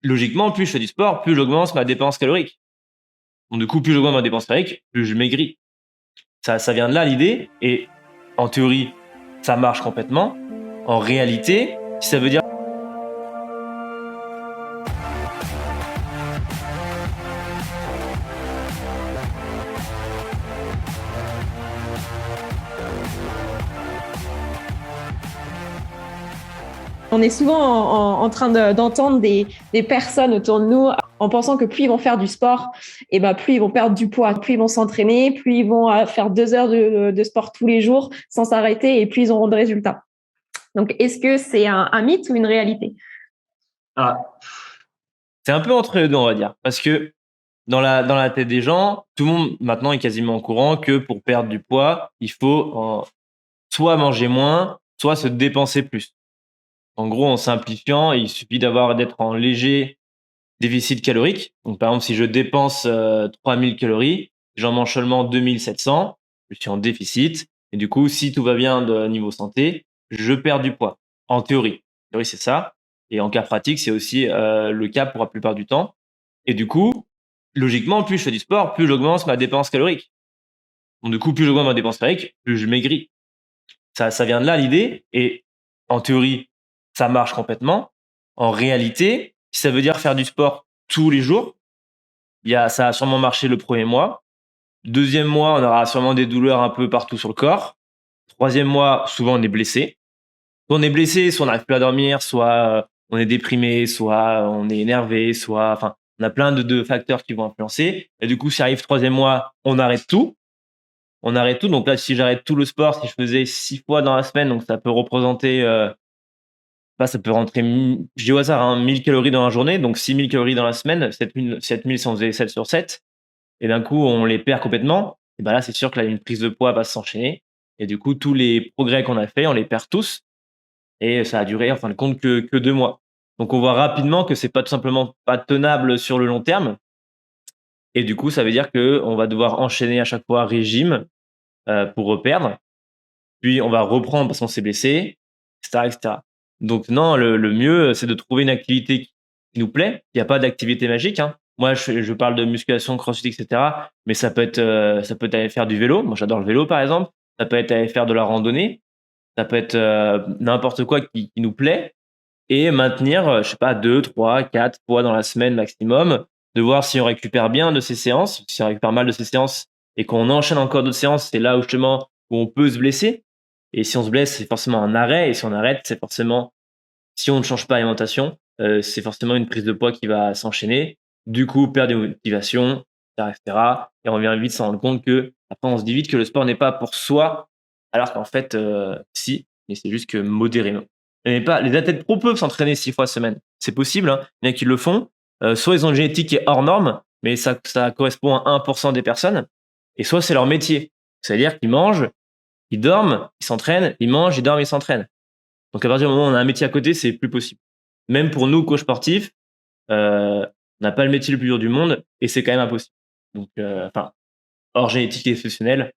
logiquement, plus je fais du sport, plus j'augmente ma dépense calorique. Donc du coup, plus j'augmente ma dépense calorique, plus je maigris. Ça vient de là l'idée et en théorie, ça marche complètement. En réalité, si ça veut dire On est souvent en train d'entendre des personnes autour de nous en pensant que plus ils vont faire du sport, et ben plus ils vont perdre du poids, plus ils vont s'entraîner, plus ils vont faire 2 heures de sport tous les jours sans s'arrêter et plus ils auront de résultats. Donc, est-ce que c'est un mythe ou une réalité? ah, c'est un peu entre les deux, on va dire. Parce que dans la tête des gens, tout le monde maintenant est quasiment au courant que pour perdre du poids, il faut soit manger moins, soit se dépenser plus. En gros, en simplifiant, il suffit d'être en léger déficit calorique. Donc, par exemple, si je dépense 3000 calories, j'en mange seulement 2700, je suis en déficit. Et du coup, si tout va bien de niveau santé, je perds du poids. En théorie. En théorie, c'est ça. Et en cas pratique, c'est aussi le cas pour la plupart du temps. Et du coup, logiquement, plus je fais du sport, plus j'augmente ma dépense calorique. Donc, du coup, plus j'augmente ma dépense calorique, plus je maigris. Ça vient de là l'idée. Et en théorie, ça marche complètement. En réalité, si ça veut dire faire du sport tous les jours, ça a sûrement marché le premier mois. Deuxième mois, on aura sûrement des douleurs un peu partout sur le corps. Troisième mois, souvent on est blessé. Soit on est blessé, soit on n'arrive plus à dormir, soit on est déprimé, soit on est énervé, soit, enfin, on a plein de facteurs qui vont influencer. Et du coup, si arrive troisième mois, on arrête tout. On arrête tout. Donc là, si j'arrête tout le sport, si je faisais 6 fois dans la semaine, donc ça peut représenter, ça peut rentrer, je dis au hasard, 1000 calories dans la journée, donc 6000 calories dans la semaine, 7000 si on faisait 7 sur 7. Et d'un coup, on les perd complètement. Et ben là, c'est sûr que là, une prise de poids va s'enchaîner. Et du coup, tous les progrès qu'on a fait, on les perd tous. Et ça a duré, en fin de compte, que 2 mois. Donc, on voit rapidement que c'est pas tout simplement pas tenable sur le long terme. Et du coup, ça veut dire que on va devoir enchaîner à chaque fois régime pour reperdre. Puis on va reprendre parce qu'on s'est blessé, etc., etc. Donc non, le mieux, c'est de trouver une activité qui nous plaît. Il n'y a pas d'activité magique, hein. Moi, je parle de musculation, crossfit, etc. Mais ça peut être aller faire du vélo. Moi, j'adore le vélo, par exemple. Ça peut être aller faire de la randonnée. Ça peut être n'importe quoi qui nous plaît. Et maintenir, je sais pas, 2, 3, 4 fois dans la semaine maximum. De voir si on récupère bien de ces séances. Si on récupère mal de ces séances et qu'on enchaîne encore d'autres séances, c'est là où justement où on peut se blesser. Et si on se blesse, c'est forcément un arrêt. Et si on arrête, c'est forcément, si on ne change pas l'alimentation, c'est forcément une prise de poids qui va s'enchaîner. Du coup, perte de motivation, etc., etc. Et on vient vite s'en rendre compte que, après, on se dit vite que le sport n'est pas pour soi, alors qu'en fait, si, mais c'est juste que modérément. Et pas, les athlètes pro peuvent s'entraîner 6 fois semaine. C'est possible, hein. Il y en a qui le font. Soit ils ont une génétique qui est hors norme, mais ça correspond à 1% des personnes. Et soit c'est leur métier. C'est-à-dire qu'ils mangent, ils dorment, ils s'entraînent, ils mangent, ils dorment, ils s'entraînent. Donc à partir du moment où on a un métier à côté, c'est plus possible. Même pour nous, coachs sportifs, on n'a pas le métier le plus dur du monde et c'est quand même impossible. Donc, enfin, hors génétique exceptionnelle,